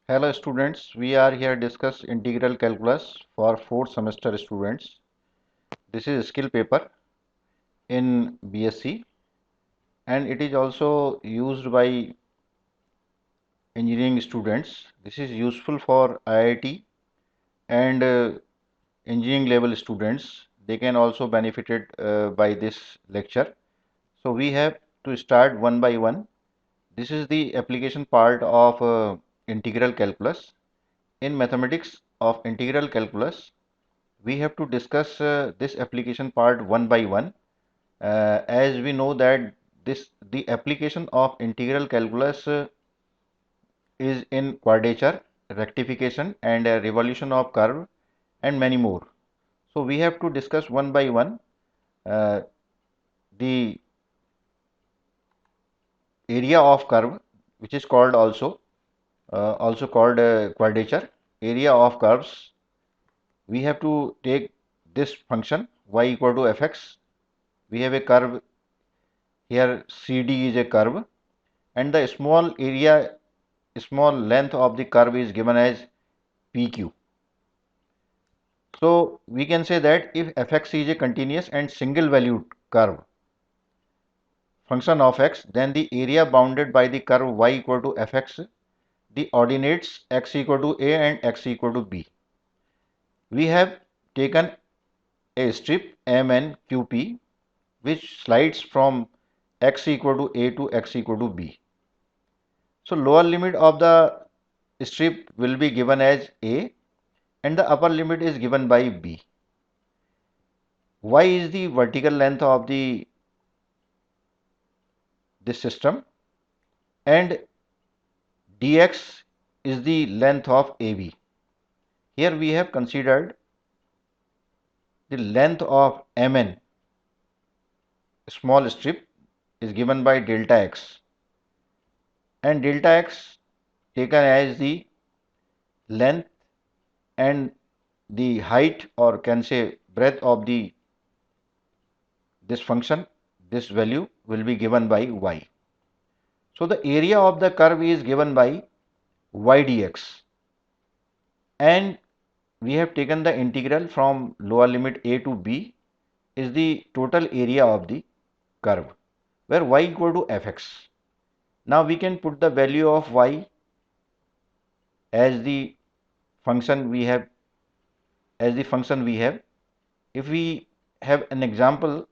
Hello students, we are here discuss integral calculus for 4th semester students. This is skill paper in BSc and it is also used by engineering students. This is useful for IIT and engineering level students. They can also benefited by this lecture. So we have to start one by one. This is the application part of integral calculus. In mathematics of integral calculus, we have to discuss this application part one by one, as we know that the application of integral calculus is in quadrature, rectification and revolution of curve and many more. So we have to discuss one by one uh, the area of curve, which is called also called quadrature. Area of curves, we have to take this function y equal to fx. We have a curve here, CD is a curve and the small length of the curve is given as PQ. So we can say that if fx is a continuous and single valued curve function of x, then the area bounded by the curve y equal to fx, the ordinates x equal to a and x equal to b. We have taken a strip MNQP which slides from x equal to a to x equal to b. So lower limit of the strip will be given as a and the upper limit is given by b. Y is the vertical length of this system and dx is the length of AB. Here we have considered the length of Mn, small strip, is given by delta x and delta x taken as the length and the height or can say breadth of this function, this value will be given by y. So the area of the curve is given by y dx and we have taken the integral from lower limit a to b is the total area of the curve where y equal to fx. Now we can put the value of y as the function we have if we have an example,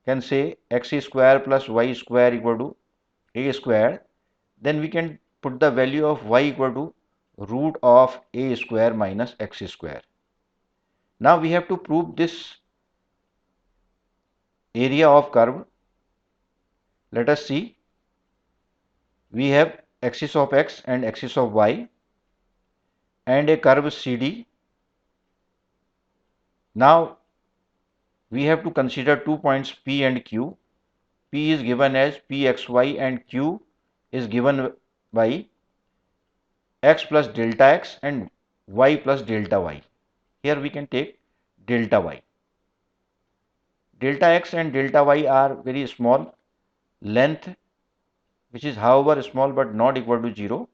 can say x square plus y square equal to a square, then we can put the value of y equal to root of a square minus x square. Now we have to prove this area of curve. Let us see. We have axis of x and axis of y and a curve CD. Now we have to consider 2 points P and Q. P is given as Pxy and Q is given by x plus delta x and y plus delta y. Here we can take delta y. Delta x and delta y are very small. Length, which is however small but not equal to 0,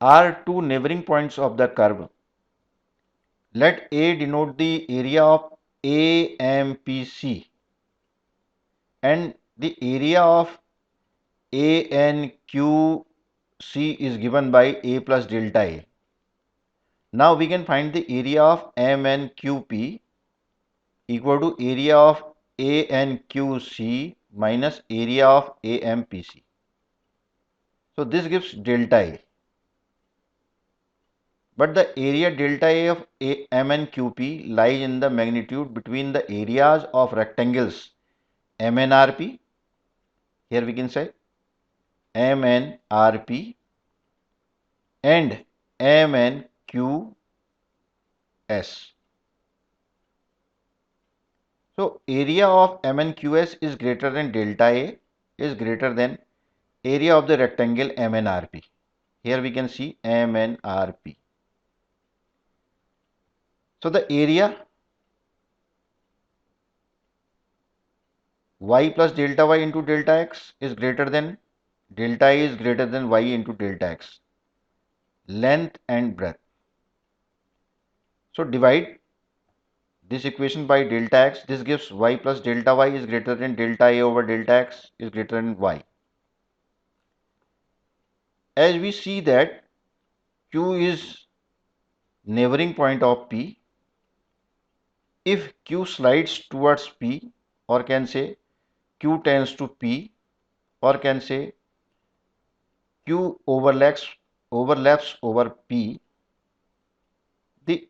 are two neighboring points of the curve. Let A denote the area of AMPC and the area of ANQC is given by A plus delta A. Now we can find the area of MNQP equal to area of ANQC minus area of AMPC. So this gives delta A. But the area delta A of MNQP lies in the magnitude between the areas of rectangles MNRP, here we can say MNRP and MNQS. So area of MNQS is greater than delta A is greater than area of the rectangle MNRP. Here we can see MNRP. So the area y plus delta y into delta x is greater than delta A is greater than y into delta x. length and breadth. So divide this equation by delta x. This gives y plus delta y is greater than delta a over delta x is greater than y. As we see that q is neighboring point of P, if q slides towards P, or can say q tends to P, or can say q overlaps over P, the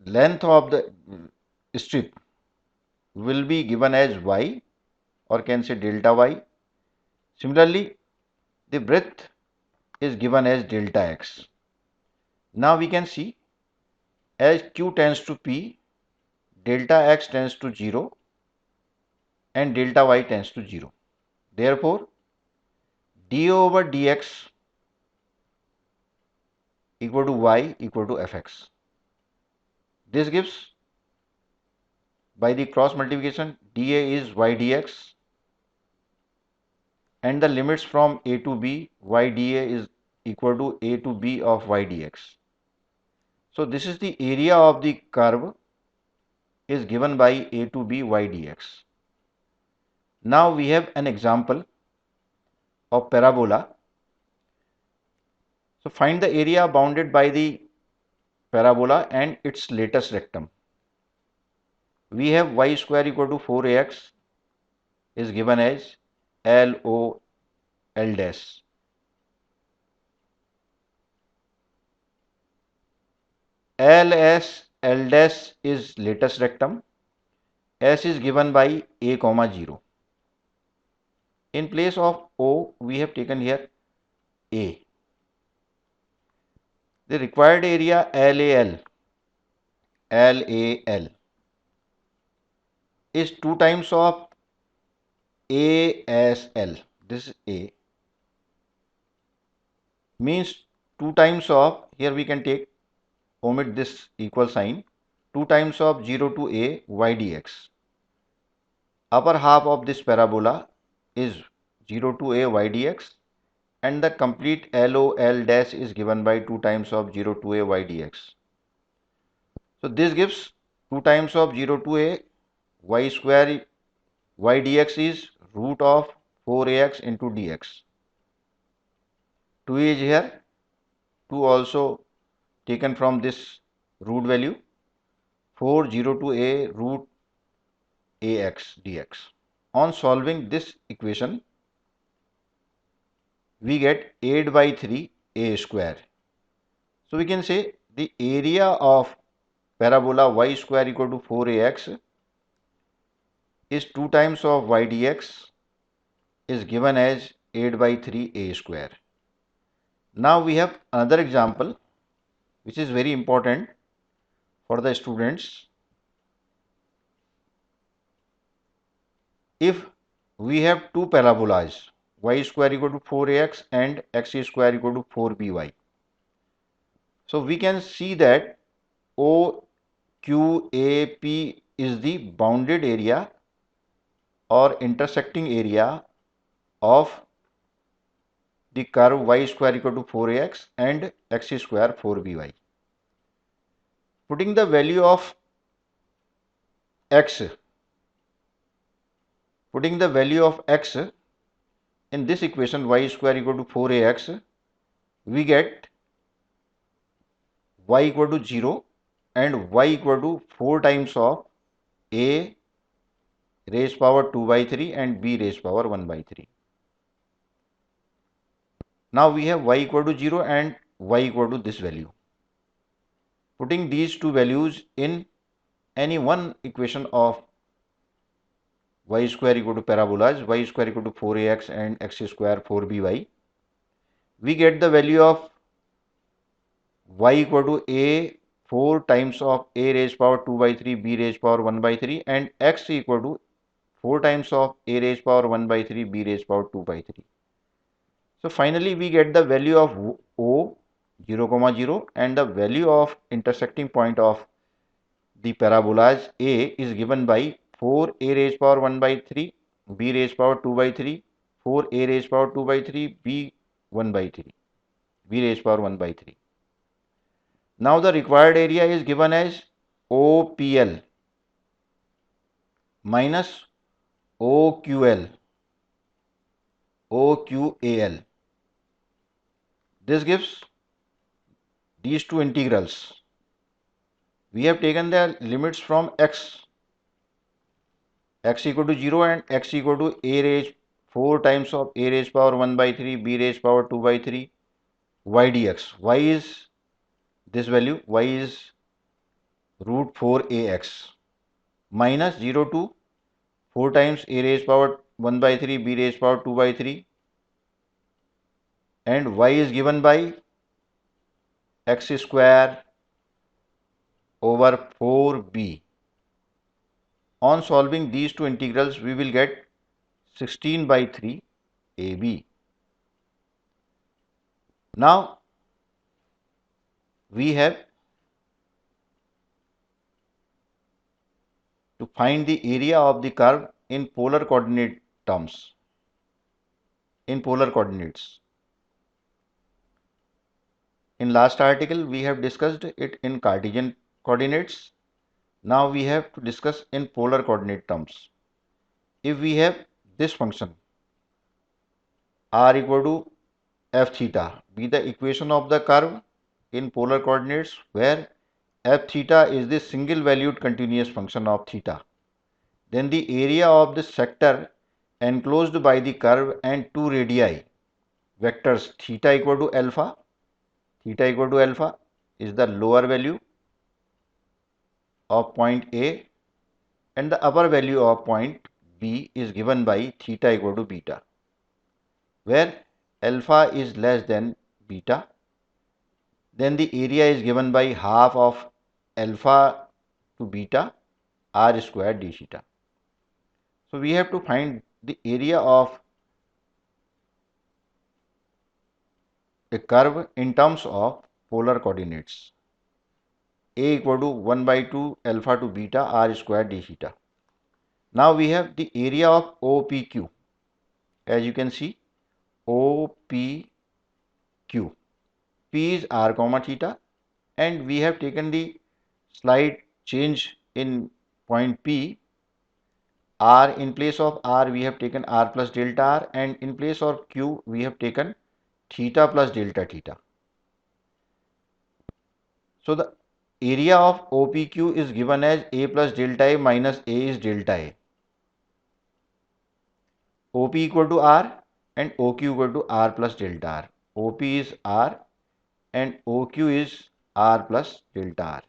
length of the strip will be given as y, or can say delta y. Similarly, the breadth is given as delta x. Now we can see as q tends to P, delta x tends to 0 and delta y tends to 0. Therefore, d over dx equal to y equal to fx. This gives, by the cross multiplication, dA is y dx, and the limits from a to b, y dA is equal to a to b of y dx. So this is the area of the curve is given by a to b y dx. Now we have an example of parabola. So find the area bounded by the parabola and its latest rectum. We have y square equal to 4ax is given as LOL dash. L dash is latest rectum. S is given by a comma 0. In place of O, we have taken here A. The required area LAL is 2 times of ASL. This is A. Means 2 times of, here we can take, omit this equal sign, 2 times of 0 to A y dx. Upper half of this parabola is 0 to A y dx, and the complete LOL dash is given by 2 times of 0 to A y dx. So this gives 2 times of 0 to A y square y dx is root of 4ax into dx. 2 is here, 2 also taken from this root value, 4 0 to A root ax dx. On solving this equation, we get 8 by 3 a square. So we can say the area of parabola y square equal to 4ax is 2 times of y dx is given as 8 by 3 a square. Now we have another example which is very important for the students. If we have two parabolas, y square equal to 4ax and x square equal to 4by. So we can see that OQAP is the bounded area or intersecting area of the curve y square equal to 4ax and x square 4by. Putting the value of x, in this equation y square equal to 4ax, we get y equal to 0 and y equal to 4 times of a raised power 2 by 3 and b raised power 1 by 3. Now we have y equal to 0 and y equal to this value. Putting these two values in any one equation of y square equal to parabolas, y square equal to 4ax and x square 4by, we get the value of y equal to a 4 times of a raised power 2 by 3 b raised power 1 by 3 and x equal to 4 times of a raised power 1 by 3 b raised power 2 by 3. So finally we get the value of O 0, 0 and the value of intersecting point of the parabolas A is given by 4a raised power 1 by 3, b raised power 2 by 3, 4a raised power 2 by 3, b 1 by 3, b raised power 1 by 3. Now the required area is given as OPL minus OQL, OQAL. This gives these two integrals. We have taken the limits from x equal to 0 and x equal to a raised 4 times of a raised power 1 by 3, b raised power 2 by 3, y dx. Y is this value, y is root 4ax minus 0 to 4 times a raised power 1 by 3, b raised power 2 by 3, and y is given by x square over 4b. On solving these two integrals, we will get 16 by 3 ab. Now we have to find the area of the curve in polar coordinate terms, in polar coordinates. In last article, we have discussed it in Cartesian coordinates. Now we have to discuss in polar coordinate terms. If we have this function r equal to f theta be the equation of the curve in polar coordinates, where f theta is the single valued continuous function of theta, then the area of the sector enclosed by the curve and two radii vectors theta equal to alpha is the lower value of point A and the upper value of point B is given by theta equal to beta, where alpha is less than beta. Then the area is given by half of alpha to beta r square d theta. So we have to find the area of a curve in terms of polar coordinates. A equal to 1 by 2 alpha to beta r square d theta. Now we have the area of OPQ. As you can see, OPQ. P is r comma theta, and we have taken the slight change in point P. R, in place of r we have taken r plus delta r, and in place of q we have taken theta plus delta theta. So the area of OPQ is given as a plus delta a minus a is delta a. OP equal to r and OQ equal to r plus delta r. OP is r and OQ is r plus delta r.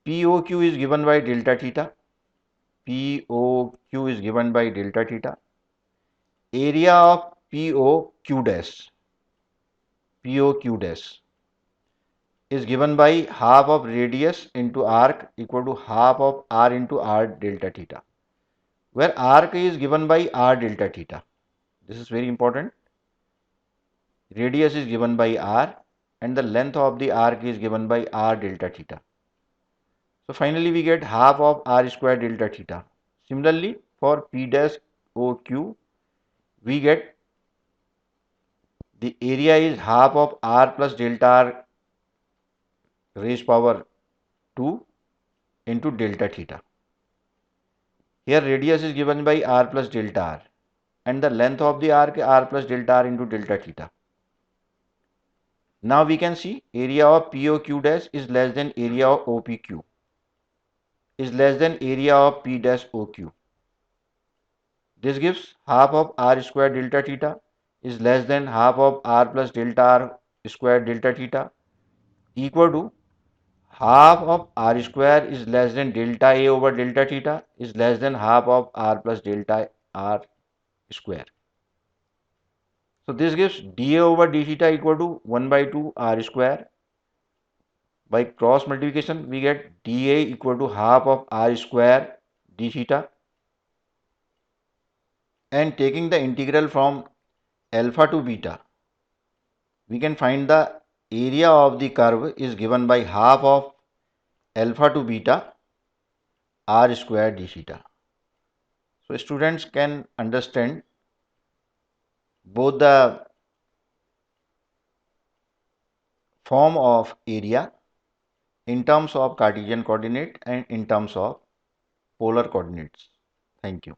POQ is given by delta theta. POQ is given by delta theta. Area of POQ dash is given by half of radius into arc equal to half of r into r delta theta, where arc is given by r delta theta. This is very important. Radius is given by r and the length of the arc is given by r delta theta. So finally we get half of r square delta theta. Similarly, for P dash OQ, we get the area is half of r plus delta r raised power 2 into delta theta. Here radius is given by r plus delta r and the length of the arc r plus delta r into delta theta. Now we can see area of POQ dash is less than area of OPQ is less than area of P dash OQ. This gives half of r square delta theta is less than half of r plus delta r square delta theta equal to half of r square is less than delta a over delta theta is less than half of r plus delta r square. So this gives dA over d theta equal to 1 by 2 r square. By cross multiplication, we get dA equal to half of r square d theta. And taking the integral from alpha to beta, we can find the area of the curve is given by half of alpha to beta r square d theta. So students can understand both the form of area in terms of Cartesian coordinate and in terms of polar coordinates. Thank you.